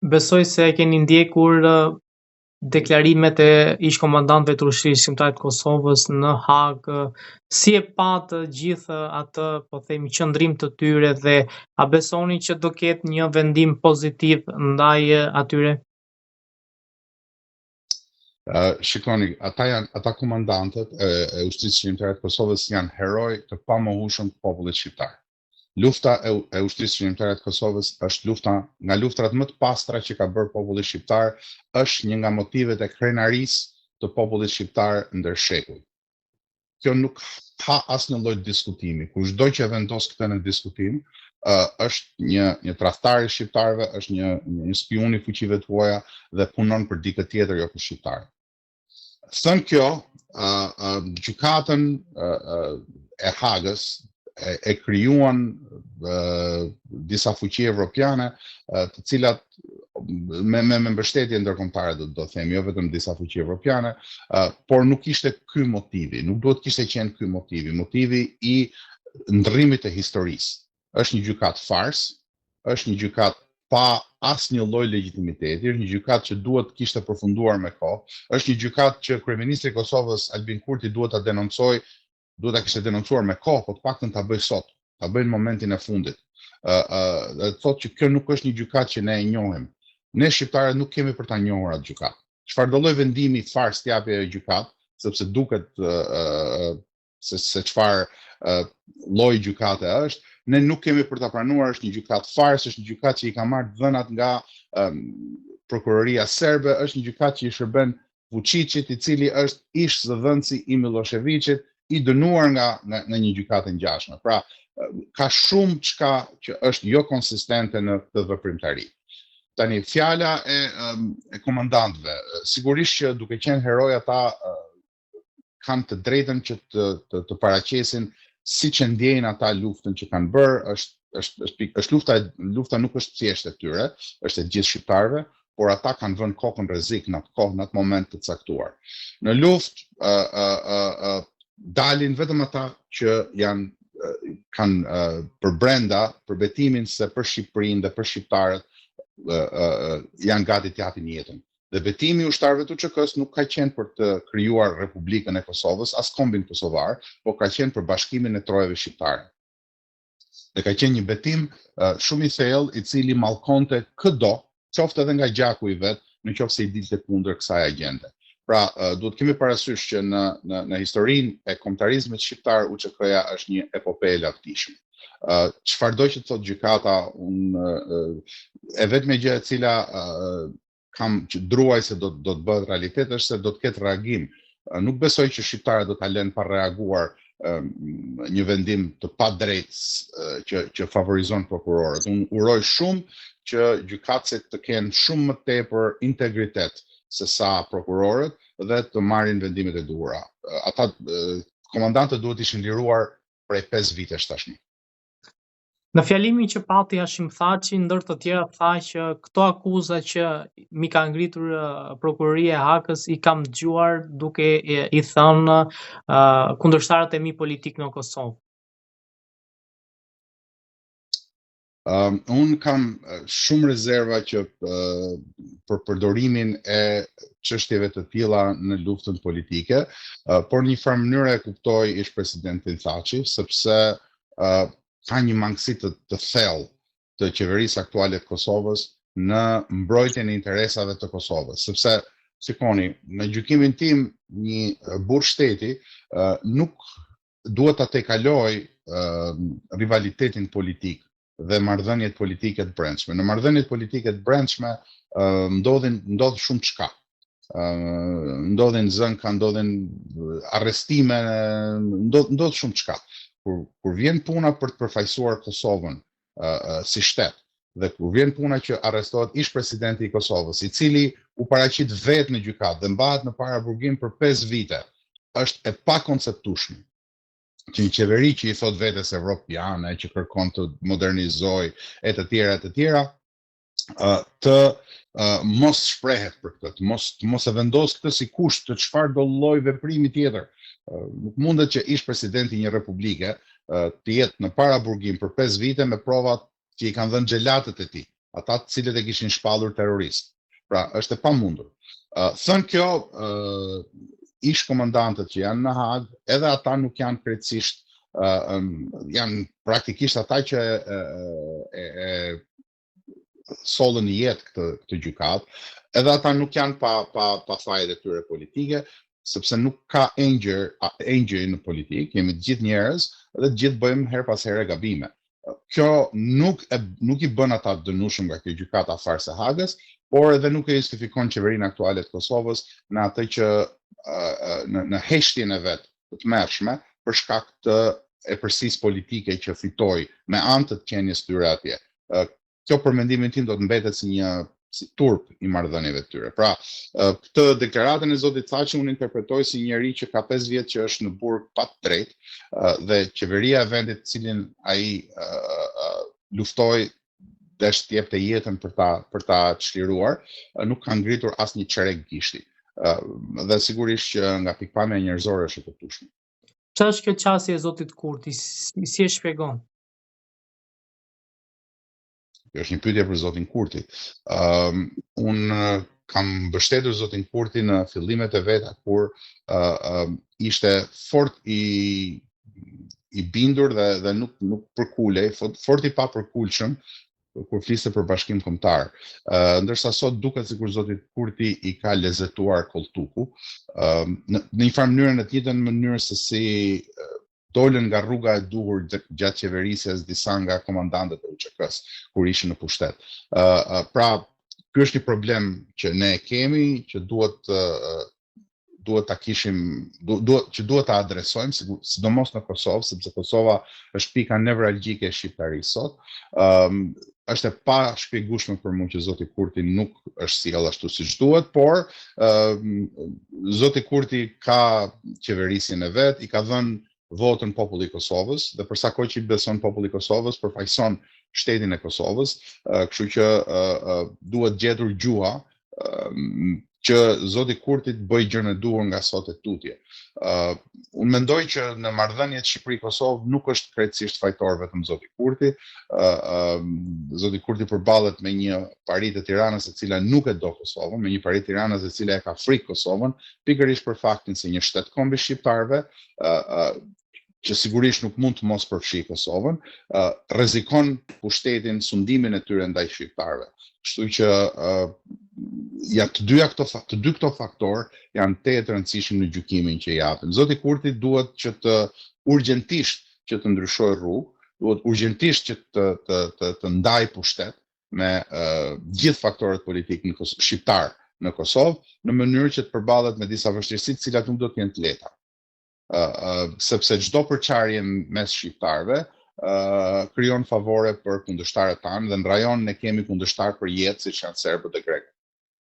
Besoj se e keni ndjekur deklarimet e ish-komandantëve të Ushtrisë Shqiptare të Kosovës në Hag. Si e patë gjithë atë, po themi, qëndrim të tyre dhe a besoni që do ketë një vendim pozitiv ndaj atyre? Shikoni, ata komandantët e Ushtrisë Shqiptare të Kosovës janë heroj të pamohueshëm të popullit shqiptar. Lufta e Ushtrisë Shqiptare të Kosovës është nga luftrat më të pastra që ka bërë populli shqiptar, është një nga motivet e krenarisë të popullit shqiptar ndër shekuj. Kjo nuk ka asnjë lloj diskutimi. Kushdo që vendos këtë në diskutim, është një tradhtar i shqiptarëve, është një spion i fuqive të huaja dhe punon për dikë tjetër jo për shqiptarë. Thënë kjo, gjykatën e Hagës e krijuan disa fuqi evropiane, të cilat me mbështetje ndërkombëtare do themi, jo vetëm disa fuqi evropiane, por nuk ishte ky motivi, nuk duhet kishte qenë ky motivi. Motivi i ndrrimit të historisë. Është një gjykatë fars, është një gjykatë pa asnjë lloj legitimiteti, është një gjykatë që duhet kishte përfunduar me kohë, është një gjykatë që kryeministri i Kosovës Albin Kurti duhet ta denoncojë, duhet ta kishte denoncuar me kohë, po të paktën ta bëj sot, ta bëj në momentin e fundit. Thotë që kjo nuk është një gjykatë që ne e njohim. Ne shqiptarët nuk kemi për ta njohur atë gjykatë. Çfarë do lloj vendimi fars t'japi ajo gjykatë, sepse duket se çfarë lloj gjykate është, ne nuk kemi për ta pranuar, është një gjykatë fars, është një gjykatë që i ka marrë dhënat nga prokuroria serbe, është një gjykatë që i shërben Vučićit, i cili është ish zëdhënësi i Miloševićit, i dënuar nga një gjykatë e ngjashme. Pra, ka shumë çka që është jo konsistente në këtë veprimtari. Tani, fjala e komandantëve, sigurisht që duke qenë heroj ata kanë të drejtën që të paraqesin siç e ndjejnë ata luftën që kanë bërë, lufta nuk është thjesht e tyre, është e gjithë shqiptarëve, por ata kanë vënë kokën rrezik në atë moment të caktuar. Në luftë dalin vetëm ata që kanë për brenda për betimin se për Shqipërinë dhe për shqiptarët janë gati të japin jetën. Dhe betimi i ushtarëve të UÇK-s nuk ka qenë për të krijuar Republikën e Kosovës, as kombin kosovar, por ka qenë për bashkimin e trojave shqiptare. Dhe ka qenë një betim shumë i thellë, i cili mallkonte çdo, qoftë edhe nga gjaku i vet, nëse i dilte kundër kësaj agjende. Pra, duhet kemi parasysh që në historinë e kombëtarizmit shqiptar, UÇK-ja është një epope e lavdishme. Çfarëdo që thotë gjykata, e vetme gjë e cila kam që druaj se do të bëhet realitet është se do të ketë reagim. Nuk besoj që shqiptarët do ta lënë pa reaguar një vendim të padrejtë që favorizon prokurorët. Unë uroj shumë që gjykatësit të kenë shumë më tepër integritet se sa prokurorët dhe të marrin vendimet e duhura. Ata komandantët duhet ishin liruar prej 5 vitesh tashmë. Në fjalimin që pati Hashim Thaçi, ndër të tjera tha që këto akuza që mi ka ngritur prokuroria e Hagës i kam dëgjuar duke i thënë kundërshtarët e mi politik në Kosovë. Unë kam shumë rezerva që për përdorimin e çështjeve të tilla në luftën politike, por në një farë mënyrë e kuptoj ish presidentin Thaçi, sepse ka një mangësi të thellë të qeverisë aktuale të Kosovës në mbrojtjen e interesave të Kosovës, sepse shikoni, në gjykimin tim një burr shteti nuk duhet ta tejkalojë rivalitetin politik dhe marrëdhëniet politike të brendshme. Në marrëdhëniet politike të brendshme ndodh shumë çka. Ndodhin zënka, ndodhin arrestime, ndodh shumë çka. Kur vjen puna për të përfaqësuar Kosovën si shtet, dhe kur vjen puna që arrestohet ish presidenti i Kosovës, i cili u paraqit vetë në gjykatë dhe mbahet në paraburgim për 5 vite, është e pakonceptueshme që një qeveri që i thot vetes evropiane, që kërkon të modernizoj e të tjera, të mos shprehet për këtë, mos e vendos këtë si kusht të çfarë do lloj veprimi tjetër. Nuk mundet që ish presidenti një republike të jetë në paraburgim për 5 vite me provat që i kanë dhënë xhelatët e tij. ata të cilët e kishin shpallur terrorist. Pra, është e pamundur. Thënë kjo, ish komandantët që janë në Hag, edhe ata nuk janë krejtësisht, janë praktikisht ata që sollën në jetë këtë gjykat, edhe ata nuk janë pa fajde tyre politike, sepse nuk ka engjëj në politikë, jemi të gjithë njerëz dhe të gjithë bëjmë her pas here gabime. Kjo nuk i bën ata të dënueshëm nga kjo gjykata farse Hagës, por edhe nuk e justifikon qeverinë aktuale të Kosovës në atë që në heshtjen e vet të tmerrshme për shkak të epërsisë politike që fitoi me anë të qenies tyre atje. Kjo për mendimin tim do të mbetet si turp i marrëdhënieve të tyre. Pra, këtë deklaratën e zotit Thaçi unë interpretoj si njëri që ka 5 vjet që është në burg pa të drejtë dhe qeveria e vendit cilin ai luftoi desh të jepte jetën për ta çliruar, nuk ka ngritur asnjë çerek gishti. Dhe sigurisht që nga pikpamja njerëzore është e kuptueshme. Çfarë është kjo qasje e zotit Kurti? Si e shpjegon? Kjo është një pyetje për zotin Kurti. Unë kam mbështetur zotin Kurti në fillimet e veta kur ishte fort i bindur dhe nuk përkulej, fort i papërkulshëm kur fliste për bashkim kombëtar. Ndërsa sot duket sikur zoti Kurti i ka lezetuar koltuku, në një farë mënyrë në të njëjtën mënyrë se si dolën nga rruga e duhur gjatë qeverisjes disa nga komandantët e UÇK-s kur ishin në pushtet. Pra, ky është një problem që ne kemi, që duhet ta kishim, që duhet ta adresojmë, sidomos në Kosovë, sepse Kosova është pika nevralgjike e shqiptarisë sot. Është e pa shpjegueshme për mua që zoti Kurti nuk është sjell ashtu siç duhet, por zoti Kurti ka qeverisjen e vet, i ka dhënë votën populli i Kosovës dhe për sa kohë që i beson populli i Kosovës përfaqëson shtetin e Kosovës, kështu që duhet gjetur gjuha që zoti Kurti të bëjë gjën e duhur nga sot e tutje. Unë mendoj që në marrëdhëniet Shqipëri-Kosovë nuk është krejtësisht fajtor vetëm zoti Kurti. Zoti Kurti përballet me një pari të Tiranës e cila nuk e do Kosovën, me një pari të Tiranës e cila e ka frikë Kosovën, pikërisht për faktin se një shtet kombi shqiptarëve që sigurisht nuk mund të mos përfshijë Kosovën, rrezikon pushtetin, sundimin e tyre ndaj shqiptarëve. Kështu që të dy këto faktor janë të rëndësishëm në gjykimin që japin. Zoti Kurti duhet që të urgjentisht që të ndryshojë rrugë, duhet urgjentisht që të ndaj pushtet me gjithë faktorët politikë shqiptar në Kosovë, në mënyrë që të përballet me disa vështirësi të cilat nuk do të jenë të lehta. Sepse çdo përçarje mes shqiptarëve krijon favore për kundërshtarët tanë dhe në rajon ne kemi kundërshtar për jetë siç janë serbët dhe grekët.